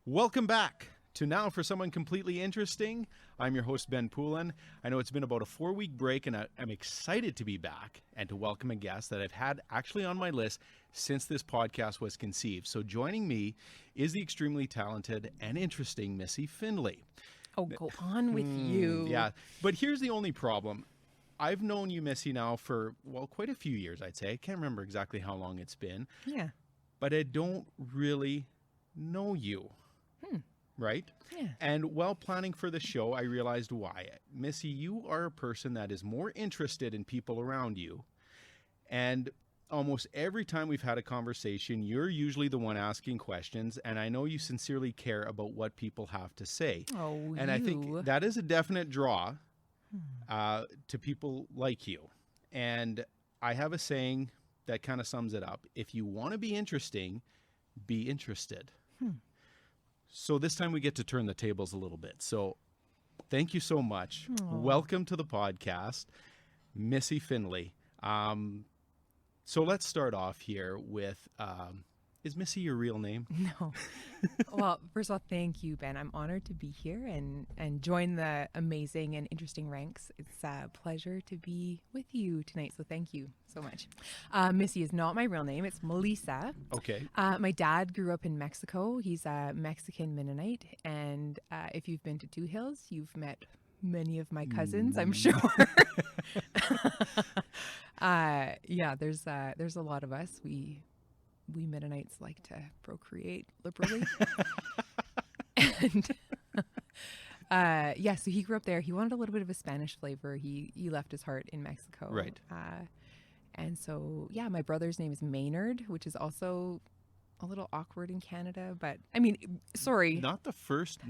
Welcome back to Now for Someone Completely Interesting. I'm your host, Ben Poulin. I know it's been about a 4-week break, and I'm excited to be back and to welcome a guest that I've had actually on my list since this podcast was conceived. So joining me is the extremely talented and interesting Missy Finlay. Oh, go on with you. Yeah, but here's the only problem. I've known you, Missy, now for, well, quite a few years, I'd say. I can't remember exactly how long it's been. Yeah. But I don't really know you. Right? Yeah. And while planning for the show, I realized why. Missy, you are a person that is more interested in people around you. And almost every time we've had a conversation, you're usually the one asking questions. And I know you sincerely care about what people have to say. Oh, and I think that is a definite draw to people like you. And I have a saying that kind of sums it up. If you want to be interesting, be interested. So this time we get to turn the tables a little bit. So thank you so much. Aww. Welcome to the podcast, Missy Finlay. So let's start off here with, is Missy your real name? No. Well, first of all, thank you, Ben. I'm honored to be here and join the amazing and interesting ranks. It's a pleasure to be with you tonight. So thank you so much. Missy is not my real name. It's Melissa. Okay. My dad grew up in Mexico. He's a Mexican Mennonite. And if you've been to Two Hills, you've met many of my cousins, I'm sure. Yeah, there's a lot of us. We Mennonites like to procreate liberally. And so he grew up there. He wanted a little bit of a Spanish flavor. He left his heart in Mexico. Right. And so, yeah, my brother's name is Maynard, which is also a little awkward in Canada, but I mean, sorry. Not the first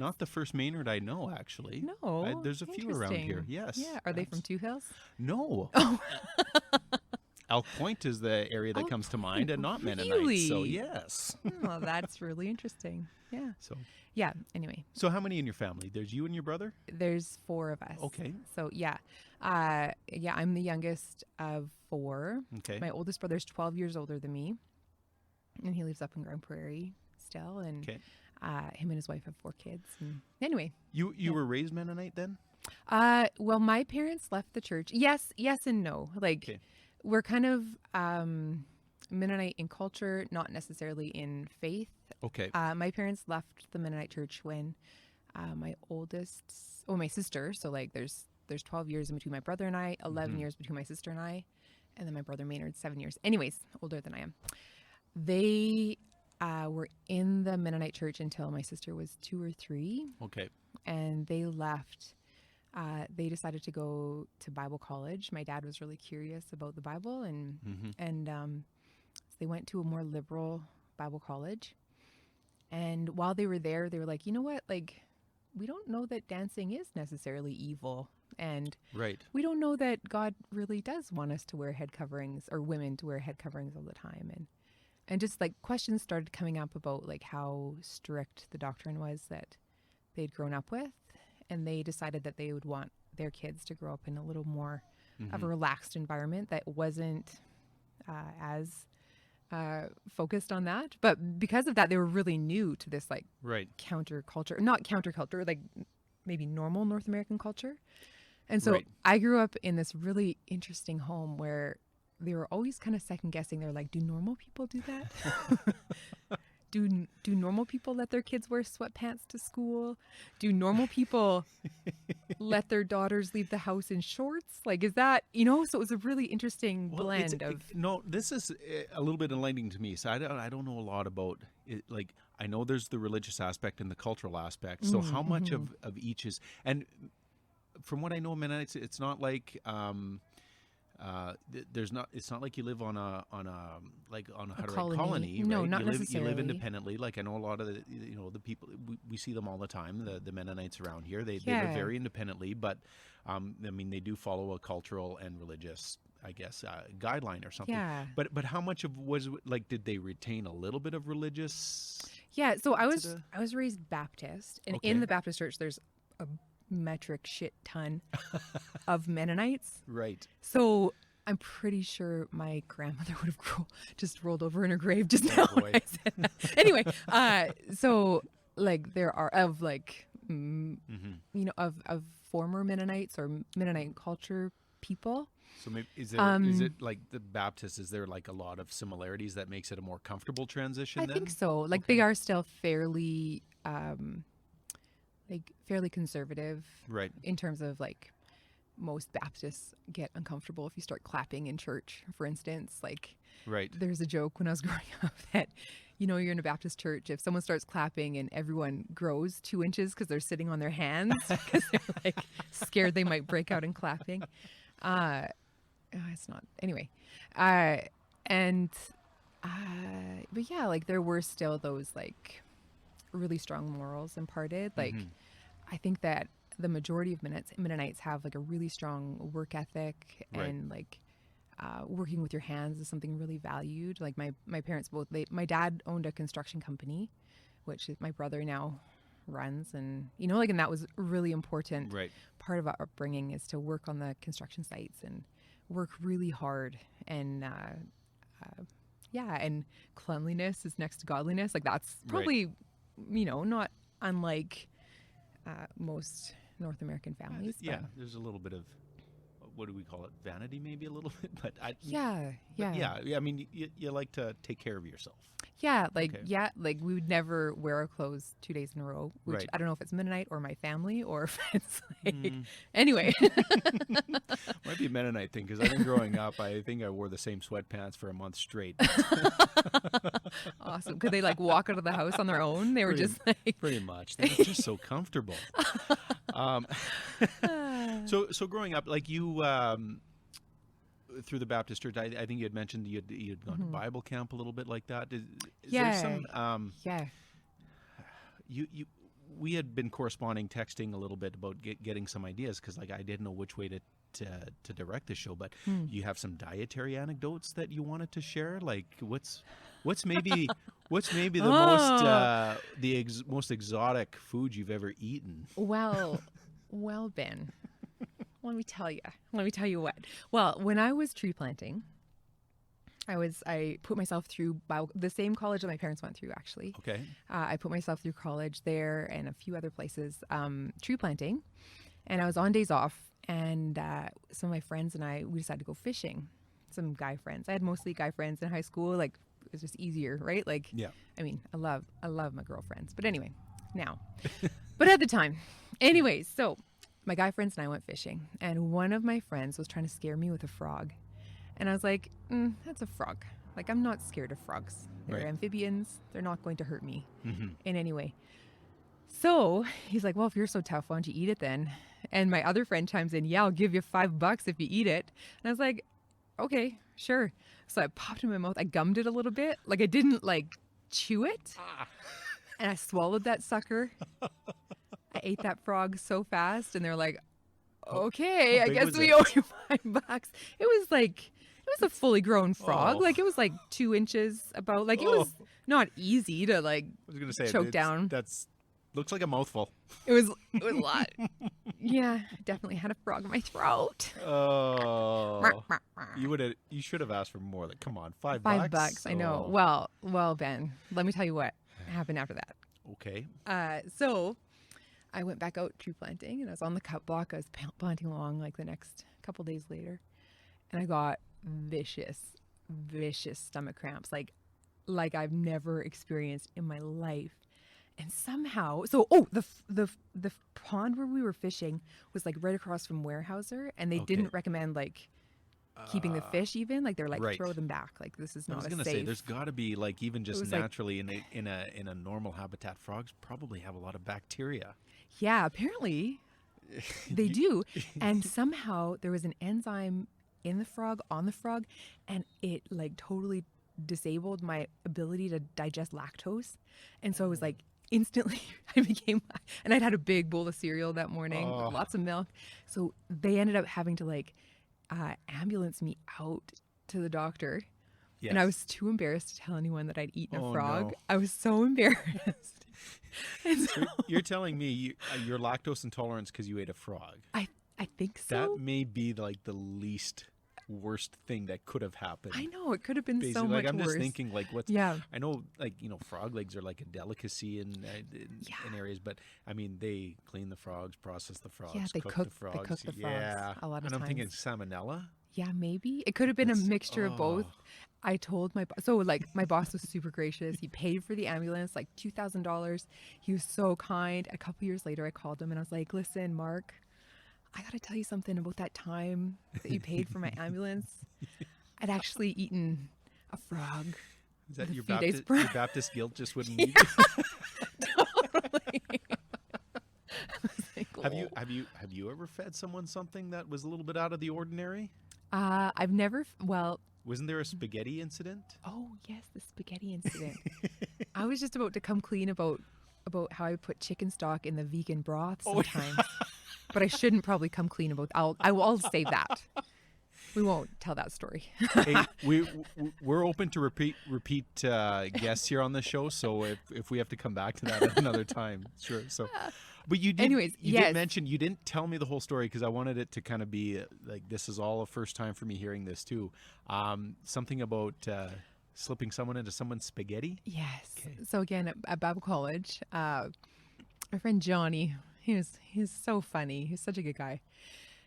Maynard I know, actually. No. There's a few around here. Yes. Yeah. Are they from Two Hills? No. Oh. Elk Point is the area that comes to mind, and not Mennonites. Really? So yes. Well, that's really interesting. Yeah. So Yeah. Anyway, So how many in your family? There's you and your brother? there's 4 of us. Okay. So yeah, I'm the youngest of 4. Okay. My oldest brother's 12 years older than me, and he lives up in Grand Prairie still. And Okay. him and his wife have 4 kids. And anyway, You were raised Mennonite then? well, my parents left the church. Yes and no. Like, Okay. we're kind of Mennonite in culture, not necessarily in faith. Okay. My parents left the Mennonite church when my sister. So like, there's 12 years in between my brother and I, 11 years between my sister and I, and then my brother Maynard 7 years. Anyways, older than I am. They were in the Mennonite church until my sister was 2 or 3, Okay. and they left. They decided to go to Bible college. My dad was really curious about the Bible, and so they went to a more liberal Bible college. And while they were there, they were like, you know what? Like, we don't know that dancing is necessarily evil. And Right. we don't know that God really does want us to wear head coverings, or women to wear head coverings all the time. And just like questions started coming up about like how strict the doctrine was that they'd grown up with. And they decided that they would want their kids to grow up in a little more of a relaxed environment that wasn't as focused on that. But because of that, they were really new to this like Right. not counterculture, like maybe normal North American culture. And so Right. I grew up in this really interesting home where they were always kind of second guessing. They're like, do normal people do that? Do normal people let their kids wear sweatpants to school? Do normal people let their daughters leave the house in shorts? Like, is that, so it was a really interesting blend of. No, this is a little bit enlightening to me. So I don't know a lot about it. Like, I know there's the religious aspect and the cultural aspect. So how much of each is, and from what I know, Mennonites, it's not like, it's not like you live on a colony, No, right? not You live necessarily. independently. Like, I know a lot of the people, we see them all the time, the Mennonites around here. They live very independently, but I mean, they do follow a cultural and religious, I guess, guideline or something. Yeah. But how much of was like, did they retain a little bit of religious? Yeah, so I was raised Baptist, and Okay. in the Baptist church, there's a metric shit ton of Mennonites. Right. So I'm pretty sure my grandmother would have just rolled over in her grave just now when boy. I said that. Anyway, so like there are of like Mm-hmm. you know, of former Mennonites or Mennonite culture people. So maybe is it like the Baptist? Is there like a lot of similarities that makes it a more comfortable transition? I then? think so. Like Okay. they are still fairly conservative Right. in terms of like most Baptists get uncomfortable if you start clapping in church, for instance. Like Right. there's a joke when I was growing up that, you know, you're in a Baptist church, if someone starts clapping and everyone grows 2 inches because they're sitting on their hands because they're like scared they might break out in clapping. It's not anyway. Uh, and but yeah, like there were still those like really strong morals imparted. Like Mhm. I think that the majority of Mennonites have like a really strong work ethic Right. and like working with your hands is something really valued. Like my parents both, my dad owned a construction company, which my brother now runs, and you know, like, and that was a really important Right. part of our upbringing is to work on the construction sites and work really hard and yeah, and cleanliness is next to godliness. Like that's Right. probably you know not unlike most North American families. Yeah. But There's a little bit of what do we call it? Vanity, maybe a little bit, but yeah, But yeah. yeah. I mean, you like to take care of yourself. Yeah, like Okay. yeah, like we would never wear our clothes 2 days in a row, which Right. I don't know if it's Mennonite or my family or if it's like Mm. anyway. Might be a Mennonite thing because I think growing up, I think I wore the same sweatpants for a month straight. Awesome. Could they like walk out of the house on their own? They were Pretty- just like Pretty much. They're just so comfortable. Um, so growing up, like you, through the Baptist church, I think you had mentioned you'd gone to Bible camp a little bit like that. Is there Yeah. some, yeah. we had been corresponding, texting a little bit about getting some ideas because like I didn't know which way to direct the show, but you have some dietary anecdotes that you wanted to share. Like what's maybe the most exotic food you've ever eaten? Well, Ben, let me tell you what. Well, when I was tree planting, I put myself through the same college that my parents went through, actually. Okay. I put myself through college there and a few other places, tree planting. And I was on days off, and some of my friends and we decided to go fishing. Some guy friends. I had mostly guy friends in high school. Like, it was just easier, right? Like, Yeah. I mean, I love my girlfriends. But anyway, now. But at the time. Anyways, so my guy friends and I went fishing, and one of my friends was trying to scare me with a frog. And I was like, that's a frog. Like, I'm not scared of frogs. They're Right. amphibians. They're not going to hurt me Mm-hmm. in any way. So he's like, well, if you're so tough, why don't you eat it then? And my other friend chimes in, yeah, I'll give you $5 if you eat it. And I was like, okay, sure. So I popped it in my mouth. I gummed it a little bit. Like, I didn't like chew it. And I swallowed that sucker. I ate that frog so fast. And they're like, okay, how I big guess was we it? owe you $5. It was a fully grown frog. Oh. Like, it was like 2 inches about. Like, it was not easy to like I was gonna say choke down. That's looks like a mouthful. It was a lot. Yeah, I definitely had a frog in my throat. Oh, you should have asked for more. Like, come on, $5. $5, I know. Oh. Well, Ben, let me tell you what happened after that. Okay. So I went back out tree planting, and I was on the cut block. I was planting along like the next couple days later, and I got vicious stomach cramps, like I've never experienced in my life. And somehow, the pond where we were fishing was like right across from Weyerhaeuser, and they Okay. didn't recommend like keeping the fish even. Like they're like right. throw them back. Like this is I not was a gonna safe. say there's got to be like even just was like- naturally in a normal habitat, frogs probably have a lot of bacteria. Yeah, apparently they do. And somehow there was an enzyme in the frog, on the frog, and it like totally disabled my ability to digest lactose. And so I was like instantly and I'd had a big bowl of cereal that morning, Oh. lots of milk. So they ended up having to like ambulance me out to the doctor. Yes. And I was too embarrassed to tell anyone that I'd eaten Oh, a frog. no. I was so embarrassed. And so You're telling me you're lactose intolerant because you ate a frog. I think so. That may be like the least worst thing that could have happened. I know, it could have been so Basically, much like I'm worse. just thinking, like what's Yeah. I know, like frog legs are like a delicacy in areas, but I mean they clean the frogs, process the frogs, Yeah, they cook cook the frogs. they cook the frogs Yeah, a lot of and I'm times. thinking salmonella. Yeah, maybe. It could have been a That's mixture of both. I told my so like my boss was super gracious. He paid for the ambulance like $2,000. He was so kind. A couple years later I called him and I was like, "Listen, Mark, I got to tell you something about that time that you paid for my ambulance. I'd actually eaten a frog." Is that a your few days Baptist guilt just wouldn't leave you? Totally. I was like, Have you ever fed someone something that was a little bit out of the ordinary? I've never well, Wasn't there a spaghetti incident? oh yes, the spaghetti incident. I was just about to come clean about how I put chicken stock in the vegan broth sometimes. But I shouldn't probably come clean about I'll save that. We won't tell that story. Hey, we're open to repeat guests here on the show, so if we have to come back to that at another time, sure. So, but you did. Anyways, you yes. did mention, you didn't tell me the whole story because I wanted it to kind of be like this is all a first time for me hearing this too. Something about slipping someone into someone's spaghetti. Yes. Okay. So again, at Bible College, my friend Johnny, he's so funny. He's such a good guy.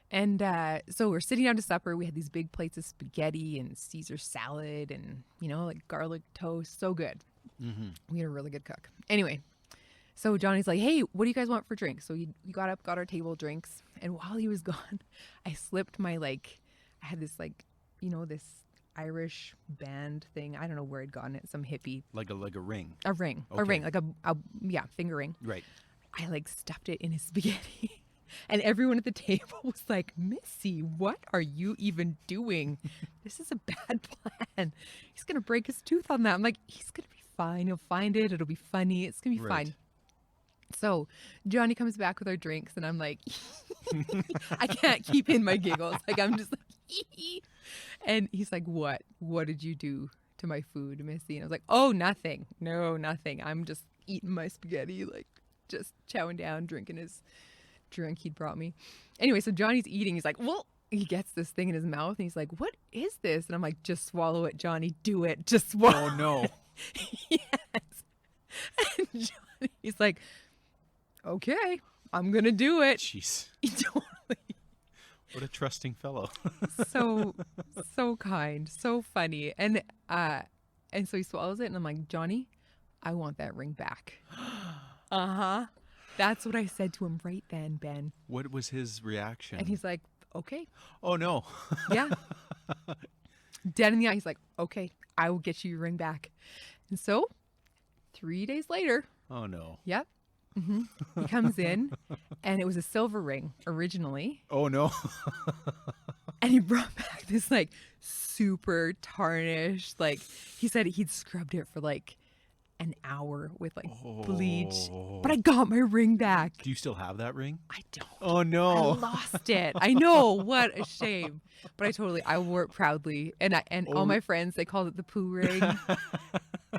And so we're sitting down to supper. We had these big plates of spaghetti and Caesar salad and, like garlic toast. So good. Mm-hmm. We had a really good cook. Anyway, so Johnny's like, "Hey, what do you guys want for drinks?" So we got up, got our table drinks. And while he was gone, I slipped my I had this this Irish band thing. I don't know where I'd gotten it. Some hippie. Like a ring. A ring. Okay. A ring. Like a finger ring. Right. I stuffed it in his spaghetti. And everyone at the table was like, "Missy, what are you even doing? This is a bad plan. He's going to break his tooth on that." I'm like, "He's going to be fine. He'll find it. It'll be funny. It's going to be fine." So Johnny comes back with our drinks and I'm like, I can't keep in my giggles. I'm just like, and he's like, "What? What did you do to my food, Missy?" And I was like, "Oh, nothing. No, nothing. I'm just eating my spaghetti, just chowing down, drinking his drink he'd brought me." Anyway, so Johnny's eating. He's like, "Well," he gets this thing in his mouth and he's like, "What is this?" And I'm like, "Just swallow it, Johnny. Do it. Just swallow." Oh no. Yes. And Johnny's like, "Okay, I'm gonna do it." Jeez. Totally. What a trusting fellow. So kind, so funny. And so he swallows it and I'm like, "Johnny, I want that ring back." Uh-huh. That's what I said to him right then, Ben. What was his reaction? And he's like, "Okay." Oh no. Yeah. Dead in the eye. He's like, "Okay, I will get you your ring back." And so 3 days later, Oh no. yep. He comes in and it was a silver ring originally. Oh no. And he brought back this super tarnished, he said he'd scrubbed it for an hour with bleach. But I got my ring back. Do you still have that ring? I don't. Oh I no. lost it. I know, what a shame. But I wore it proudly. And all my friends, they called it the poo ring.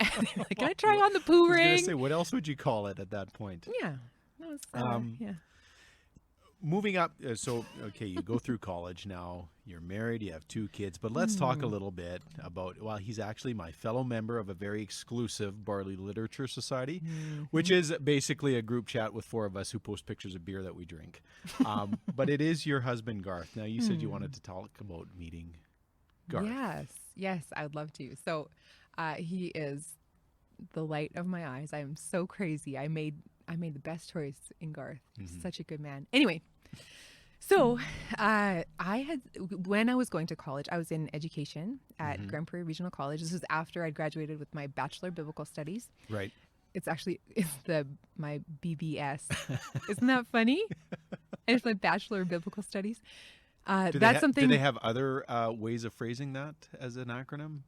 And they were like, "Can I try on the poo I was gonna ring?" say, what else would you call it at that point? Yeah. That was, yeah. Moving up, okay, you go through college now, you're married, you have 2 kids, but let's talk a little bit about, he's actually my fellow member of a very exclusive Barley Literature Society, which is basically a group chat with 4 of us who post pictures of beer that we drink. But it is your husband, Garth. Now, you said you wanted to talk about meeting Garth. Yes, I would love to. So he is the light of my eyes. I am so crazy. I made the best choice in Garth. He's such a good man. Anyway, so when I was going to college, I was in education at Grand Prairie Regional College. This was after I'd graduated with my Bachelor of Biblical Studies. Right. It's my BBS. Isn't that funny? And it's my Bachelor of Biblical Studies. That's something. Do they have other ways of phrasing that as an acronym?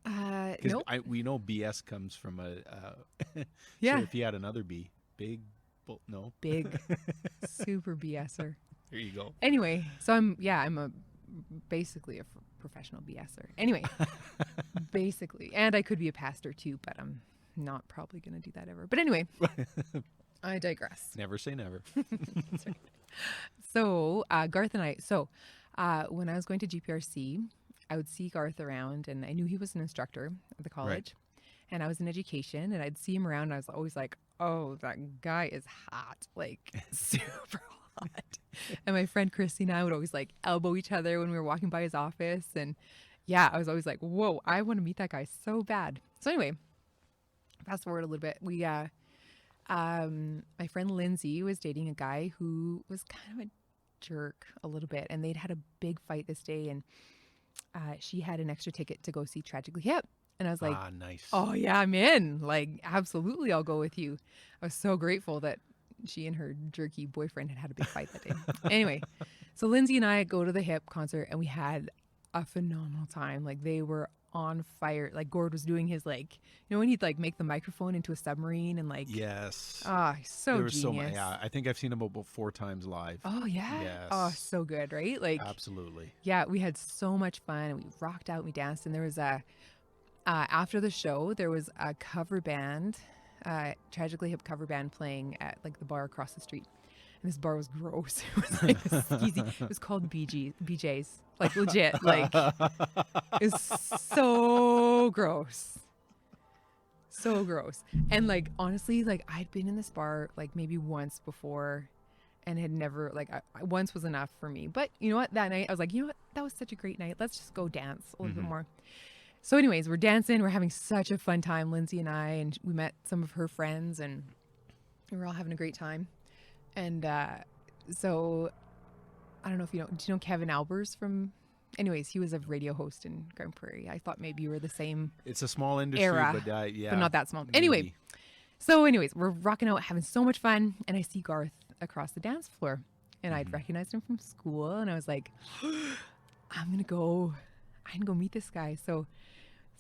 Nope. We know BS comes from a. Yeah. So if you had another B, big, no. Big, super BSer. There you go. Anyway, so I'm basically a professional BSer. Anyway, basically, and I could be a pastor too, but I'm not probably going to do that ever. But anyway, I digress. Never say never. That's right. So Garth and I. So when I was going to GPRC, I would see Garth around, and I knew he was an instructor at the college, and I was in education, and I'd see him around, and I was always like, oh, that guy is hot, like super hot. And my friend Christy and I would always like elbow each other when we were walking by his office. And yeah, I was always like, whoa, I want to meet that guy so bad. So anyway, fast forward a little bit. My friend Lindsay was dating a guy who was kind of a jerk a little bit, and they'd had a big fight this day, and she had an extra ticket to go see Tragically Hip. And I was like, nice. oh yeah, I'm in. Like, absolutely, I'll go with you. I was so grateful that she and her jerky boyfriend had a big fight that day. Anyway, so Lindsay and I go to the Hip concert, and we had a phenomenal time. Like, they were on fire. Like, Gord was doing his, like, you know, when he'd like make the microphone into a submarine and like, yes. He's so There was genius. yeah, I think I've seen him about 4 times live. Oh yeah. Yes. Oh, so good, right? Like, Absolutely. yeah, we had so much fun, and we rocked out, we danced, and there was after the show, there was a cover band, Tragically Hip cover band playing at like the bar across the street. And this bar was gross. It was like skeezy. It was called BJ's. Like legit. Like, it was so gross. So gross. And like, honestly, like I'd been in this bar like maybe once before and had never, like once was enough for me. But you know what? That night I was like, you know what? That was such a great night. Let's just go dance a little bit more. So anyways, we're dancing. We're having such a fun time, Lindsay and I, and we met some of her friends, and we were all having a great time. And so I don't know if you know, do you know Kevin Albers from, anyways, he was a radio host in Grand Prairie. I thought maybe you were the same It's a small industry, era, but yeah. but not that small. maybe. Anyway, so anyways, we're rocking out, having so much fun. And I see Garth across the dance floor, and I'd recognized him from school. And I was like, I'm going to go meet this guy. So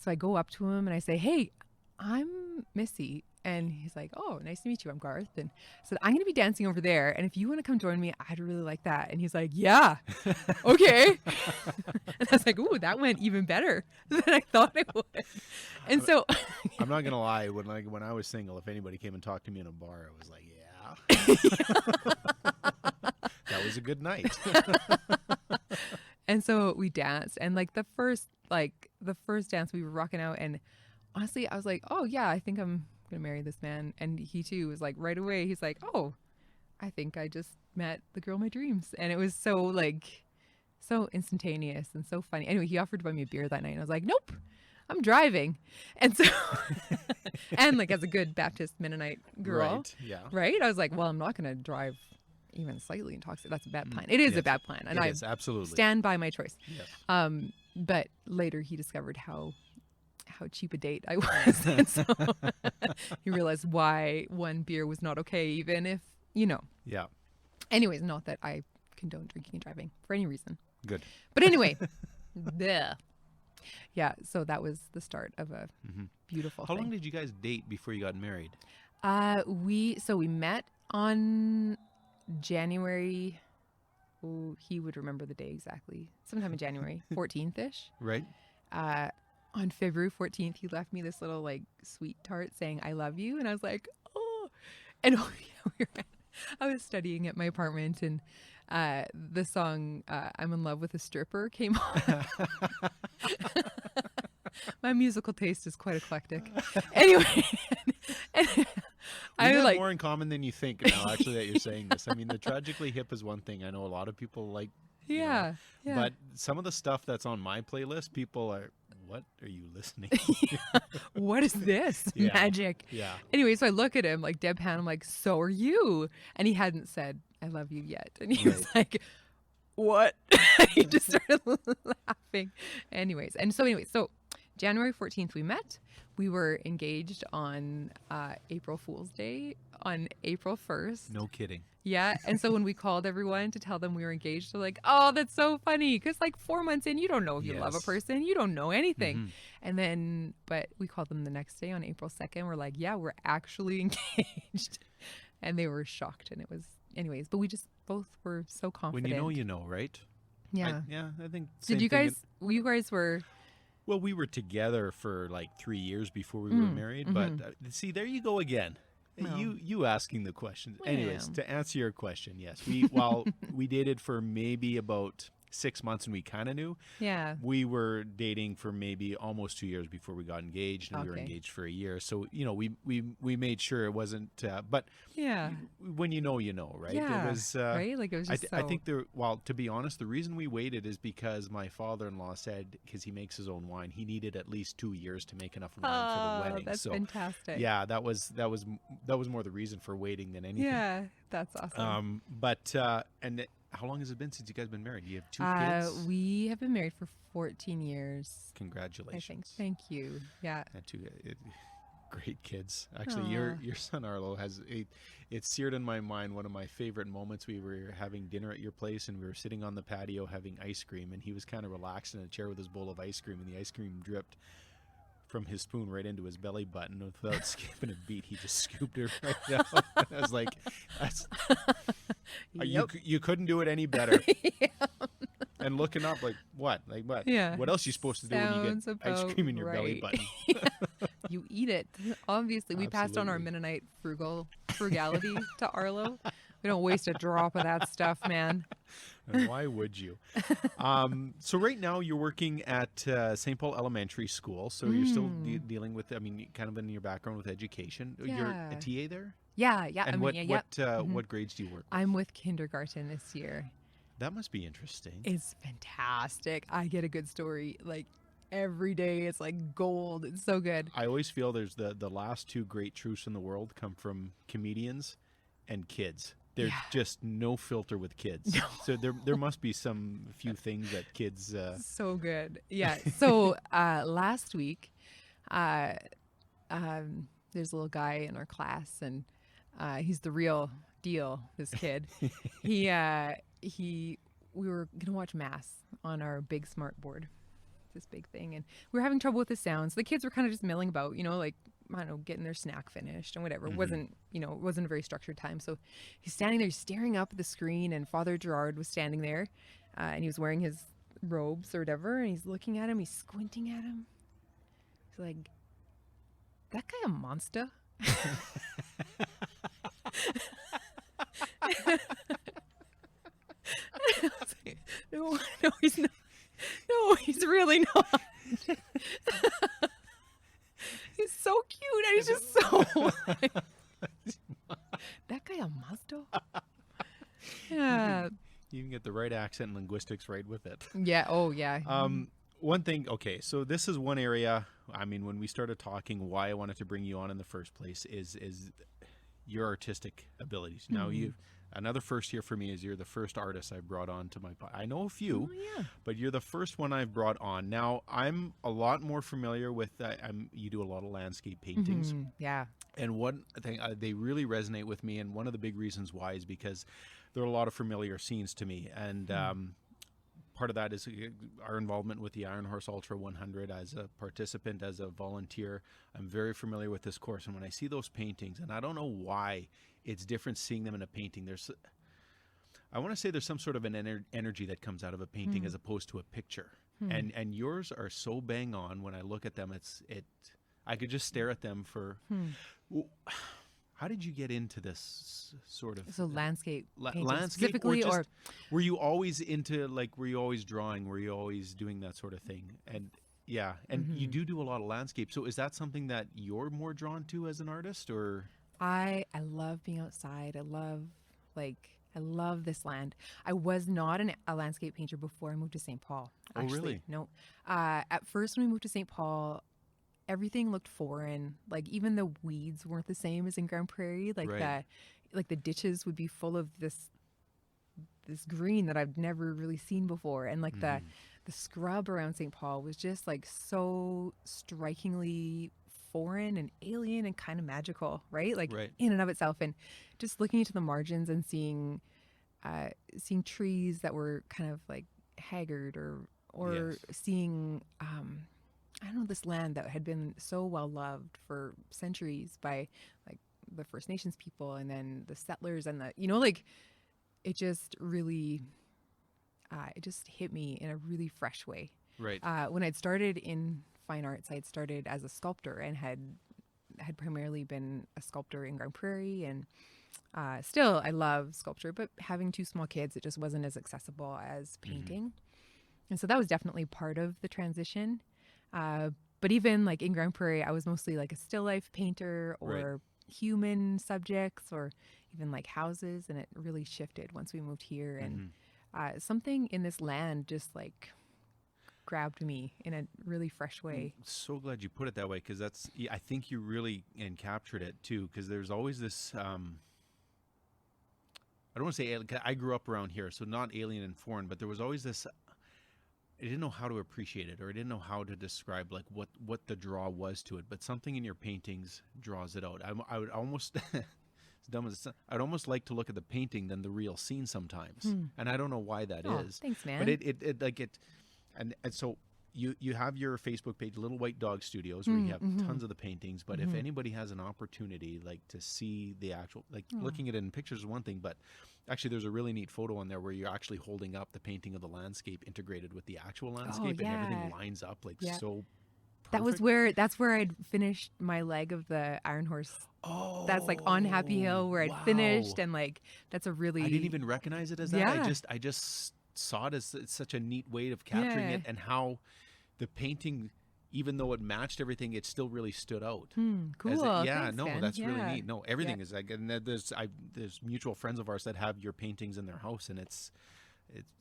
I go up to him and I say, hey, I'm Missy. And he's like, oh, nice to meet you. I'm Garth. And I said, I'm going to be dancing over there. And if you want to come join me, I'd really like that. And he's like, yeah, okay. And I was like, ooh, that went even better than I thought it would. And so I'm not going to lie. When I was single, if anybody came and talked to me in a bar, I was like, yeah. That was a good night. And so we danced. And like the first dance, we were rocking out. And honestly, I was like, oh, yeah, I think I'm gonna marry this man. And he too was like, right away, he's like, oh, I think I just met the girl of my dreams. And it was so like so instantaneous and so funny. Anyway, he offered to buy me a beer that night, and I was like, nope, I'm driving. And so and like, as a good Baptist Mennonite girl, Right, yeah. right, I was like, well, I'm not gonna drive even slightly intoxicated. That's a bad plan. It is a bad plan, and It I is, absolutely. stand by my choice. Yes. But later he discovered how cheap a date I was. And so he realized why one beer was not okay, even if, you know. Yeah. Anyways, not that I condone drinking and driving for any reason. Good. But anyway, bleh. Yeah, so that was the start of a beautiful How thing. long did you guys date before you got married? We met on January, oh, he would remember the day exactly, sometime in January, 14th-ish. Right. On February 14th, he left me this little like sweet tart saying, I love you. And I was like, oh, and oh, yeah, I was studying at my apartment, and the song I'm in Love with a Stripper came on. My musical taste is quite eclectic. Anyway, and We I have like more in common than you think now, actually, that you're saying this. I mean, the Tragically Hip is one thing. I know a lot of people like, you know, yeah. but some of the stuff that's on my playlist, people are, what are you listening? What is this Yeah. magic? Yeah. Anyway, so I look at him like deadpan. I'm like, so are you? And he hadn't said, I love you yet. And he was like, what? He just started laughing. Anyways, so January 14th, we met. We were engaged on April Fool's Day on April 1st. No kidding. Yeah. And so when we called everyone to tell them we were engaged, they're like, oh, that's so funny. Because like 4 months in, you don't know if you love a Yes. person. You don't know anything. And then, but we called them the next day on April 2nd. We're like, yeah, we're actually engaged. And they were shocked. And it was, anyways, but we just both were so confident. When you know, right? Yeah. I think. Did you guys, you guys were. Well, we were together for like 3 years before we were married. But see, there you go again. Well. You asking the questions. Well. Anyways, to answer your question, yes, we dated for maybe about 6 months and we kind of knew. Yeah. We were dating for maybe almost 2 years before we got engaged, and we were Okay. engaged for a year. So, we made sure it wasn't, but Yeah. when you know, right? It Yeah. was, Right? Like it was just I think to be honest, the reason we waited is because my father-in-law said, because he makes his own wine, he needed at least 2 years to make enough wine for the wedding. That's So, fantastic. yeah, that was more the reason for waiting than anything. Yeah, that's awesome. And how long has it been since you guys been married? You have 2 kids? We have been married for 14 years. Congratulations. I think. Thank you. Yeah. And 2 great kids. Actually, your son Arlo it's seared in my mind. One of my favorite moments, we were having dinner at your place and we were sitting on the patio having ice cream, and he was kind of relaxed in a chair with his bowl of ice cream, and the ice cream dripped from his spoon right into his belly button. Without skipping a beat, he just scooped it right down. I was like, that's Yep. you couldn't do it any better. Yeah. And looking up, like what? Yeah. What else are you supposed to do when you Sounds get ice about cream in your belly right. button? You eat it. Obviously, we passed on our Absolutely. Mennonite frugality to Arlo. We don't waste a drop of that stuff, man. And why would you? So right now you're working at St. Paul Elementary School. So you're still dealing with, kind of in your background with education. You're Yeah. a TA there? Yeah. And Yep. what grades do you work with? I'm with kindergarten this year. That must be interesting. It's fantastic. I get a good story like every day. It's like gold. It's so good. I always feel there's the last 2 great truths in the world come from comedians and kids. There's just no filter with kids. No. So there must be some few things that kids. So good. Yeah. So last week, there's a little guy in our class, and he's the real deal. This kid. We were gonna watch Mass on our big smart board, this big thing, and we were having trouble with the sounds. The kids were kind of just milling about, like, I don't know, getting their snack finished and whatever. It wasn't a very structured time. So he's standing there staring up at the screen, and Father Gerard was standing there, and he was wearing his robes or whatever, and he's looking at him, he's squinting at him. He's like, that guy a monster? I was like, no, he's not. No, he's really not. He's so cute, and he's just so. That guy a monster? Yeah. You can get the right accent and linguistics right with it. Yeah. Oh, yeah. One thing, okay, so this is one area, when we started talking, why I wanted to bring you on in the first place is your artistic abilities. Now, another first here for me is you're the first artist I've brought on to my I know a few, but you're the first one I've brought on. Now, I'm a lot more familiar with, you do a lot of landscape paintings. Yeah. And one thing, they really resonate with me, and one of the big reasons why is because there are a lot of familiar scenes to me, and part of that is our involvement with the Iron Horse Ultra 100 as a participant, as a volunteer. I'm very familiar with this course, and when I see those paintings, and I don't know why it's different seeing them in a painting, I want to say there's some sort of an energy that comes out of a painting as opposed to a picture. And yours are so bang on. When I look at them, I could just stare at them for. How did you get into this sort of landscape painting landscape specifically, or were you always into, were you always drawing? Were you always doing that sort of thing? And you do a lot of landscape. So is that something that you're more drawn to as an artist, or? I love being outside. I love this land. I was not a landscape painter before I moved to St. Paul. Actually. Oh, really? No. At first, when we moved to St. Paul, everything looked foreign. Like, even the weeds weren't the same as in Grand Prairie. Right. The ditches would be full of this green that I've never really seen before, and the scrub around St. Paul was just so strikingly foreign and alien and kind of magical, right? In and of itself. And just looking into the margins and seeing trees that were kind of haggard, or seeing I don't know, this land that had been so well loved for centuries by the First Nations people, and then the settlers, and it just really it just hit me in a really fresh way. Right. When I'd started in fine arts, I'd started as a sculptor and had primarily been a sculptor in Grand Prairie, and Still, I love sculpture, but having 2 small kids, it just wasn't as accessible as painting. And so that was definitely part of the transition. But even like in Grand Prairie, I was mostly like a still life painter or human subjects or even like houses. And it really shifted once we moved here. And something in this land just like grabbed me in a really fresh way. I'm so glad you put it that way, because I think you really captured it too, because there's always this, I don't want to say, I grew up around here, so not alien and foreign, but there was always this, I didn't know how to appreciate it, or I didn't know how to describe like what the draw was to it, but something in your paintings draws it out. I would almost, as dumb as I'd almost like to look at the painting than the real scene sometimes. And I don't know why that is. Thanks, man. But it like it, and so you have your Facebook page, Little White Dog Studios, where you have tons of the paintings. But if anybody has an opportunity, like to see the actual, like looking at it in pictures is one thing, but actually there's a really neat photo on there where you're actually holding up the painting of the landscape integrated with the actual landscape, and everything lines up like so perfect. That's where I'd finished my leg of the Iron Horse. Oh, that's like on Happy Hill where I'd finished, and like that's a really, I didn't even recognize it as that. I just saw it as it's such a neat way of capturing it, and how the painting, even though it matched everything, it still really stood out. Cool. Thanks, Ben. That's really neat. No, everything is like, and there's mutual friends of ours that have your paintings in their house, and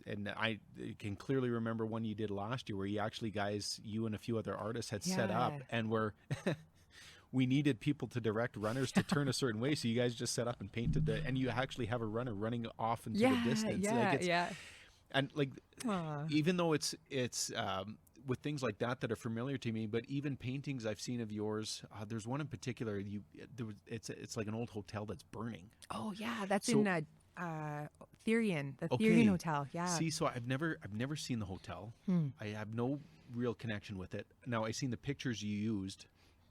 and I can clearly remember one you did last year where you and a few other artists had set up, and we needed people to direct runners to turn a certain way, so you guys just set up and painted and you actually have a runner running off into the distance. And like, even though it's with things like that are familiar to me, but even paintings I've seen of yours, there's one in particular. It's like an old hotel that's burning. Oh yeah, that's in Therian, the Therian Hotel. Yeah. See, so I've never seen the hotel. I have no real connection with it. Now I've seen the pictures you used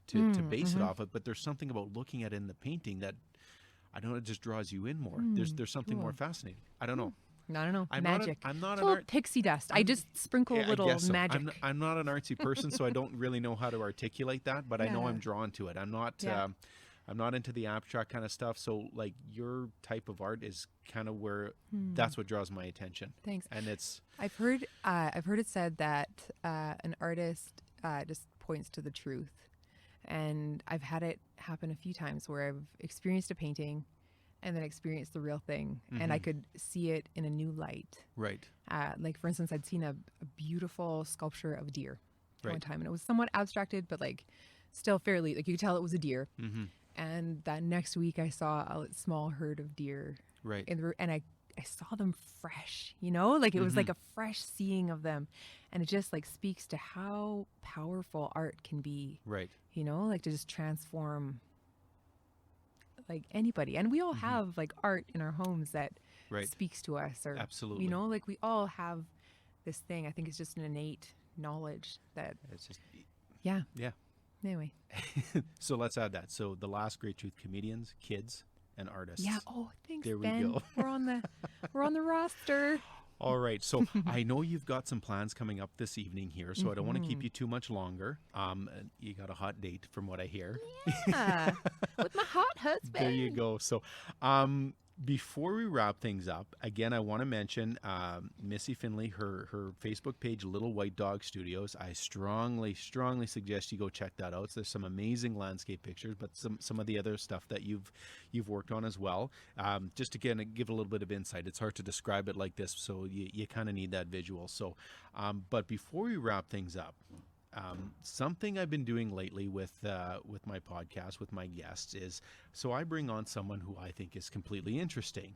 to base it off of, but there's something about looking at it in the painting that I don't know, it just draws you in more. There's something more fascinating. I don't know. I don't know. Magic. I'm not an pixie dust. I just sprinkle a little magic. I'm not an artsy person, so I don't really know how to articulate that, but I know I'm drawn to it. I'm not into the abstract kind of stuff. So like your type of art is kind of where that's what draws my attention. Thanks. And it's I've heard it said that an artist just points to the truth, and I've had it happen a few times where I've experienced a painting and then experienced the real thing, and I could see it in a new light. Right. Like for instance, I'd seen a beautiful sculpture of a deer one time, and it was somewhat abstracted, but like still fairly, like you could tell it was a deer. And that next week I saw a small herd of deer. Right. And I saw them fresh, like it was like a fresh seeing of them. And it just like speaks to how powerful art can be. Right. Like to just transform like anybody. And we all have like art in our homes that speaks to us, or absolutely, like we all have this thing. I think it's just an innate knowledge that it's just anyway. So let's add that. So the last great truth: comedians, kids, and artists. Yeah. Oh, thanks, there we Ben. go. we're on the roster. All right. So I know you've got some plans coming up this evening here, so I don't want to keep you too much longer. You got a hot date from what I hear. Yeah. With my hot husband. There you go. So before we wrap things up, again, I want to mention Missy Finlay, her Facebook page, Little White Dog Studios. I strongly suggest you go check that out. So there's some amazing landscape pictures, but some of the other stuff that you've worked on as well. Just again, give a little bit of insight. It's hard to describe it like this, so you kind of need that visual. So, but before we wrap things up, something I've been doing lately with my podcast, with my guests, is so I bring on someone who I think is completely interesting.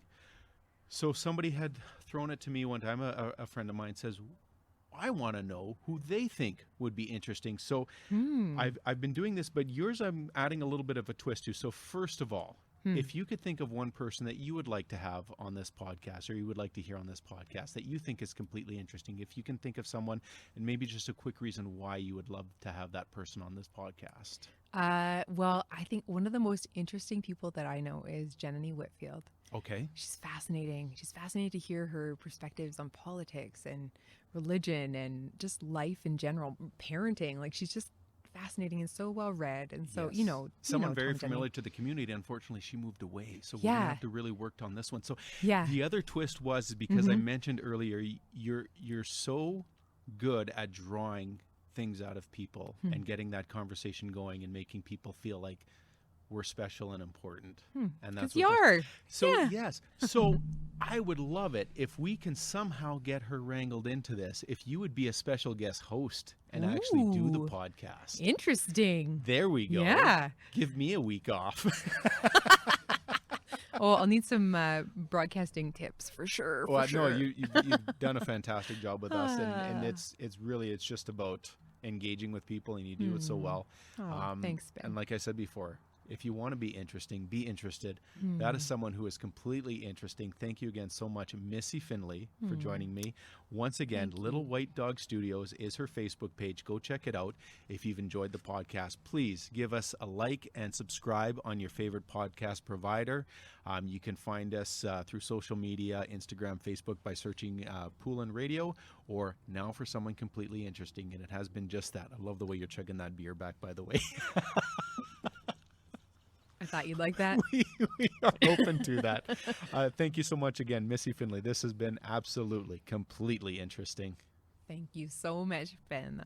So somebody had thrown it to me one time, a friend of mine says, I want to know who they think would be interesting. So I've been doing this, but yours I'm adding a little bit of a twist to. So first of all, if you could think of one person that you would like to have on this podcast, or you would like to hear on this podcast that you think is completely interesting, if you can think of someone, and maybe just a quick reason why you would love to have that person on this podcast. Well, I think one of the most interesting people that I know is Jenny Whitfield. Okay. She's fascinating. She's fascinating to hear her perspectives on politics and religion and just life in general, parenting. Like she's just fascinating and so well read, and so Yes. Someone Tom very and Jenny. familiar to the community. Unfortunately, she moved away, so we're Yeah. gonna have to really work on this one. So Yeah. the other twist was because I mentioned earlier, you're so good at drawing things out of people and getting that conversation going and making people feel like we're special and important. And that's Because you what are. so Yeah. yes. So I would love it if we can somehow get her wrangled into this. If you would be a special guest host and actually do the Ooh. podcast. Interesting. There we go. Yeah. Give me a week off. Oh, I'll need some broadcasting tips for sure. Well, for sure. no, you've done a fantastic job with us, and it's just about engaging with people, and you do it so well. Oh, thanks, Ben. And like I said before, if you want to be interesting, be interested. That is someone who is completely interesting. Thank you again so much, Missy Finlay, for joining me. Once again, Little White Dog Studios is her Facebook page. Go check it out. If you've enjoyed the podcast, please give us a like and subscribe on your favorite podcast provider. You can find us through social media, Instagram, Facebook, by searching Poolin Radio, or Now for Someone Completely Interesting. And it has been just that. I love the way you're chugging that beer back, by the way. I thought you'd like that. we are open to that. Thank you so much again, Missy Finlay. This has been absolutely, completely interesting. Thank you so much, Ben.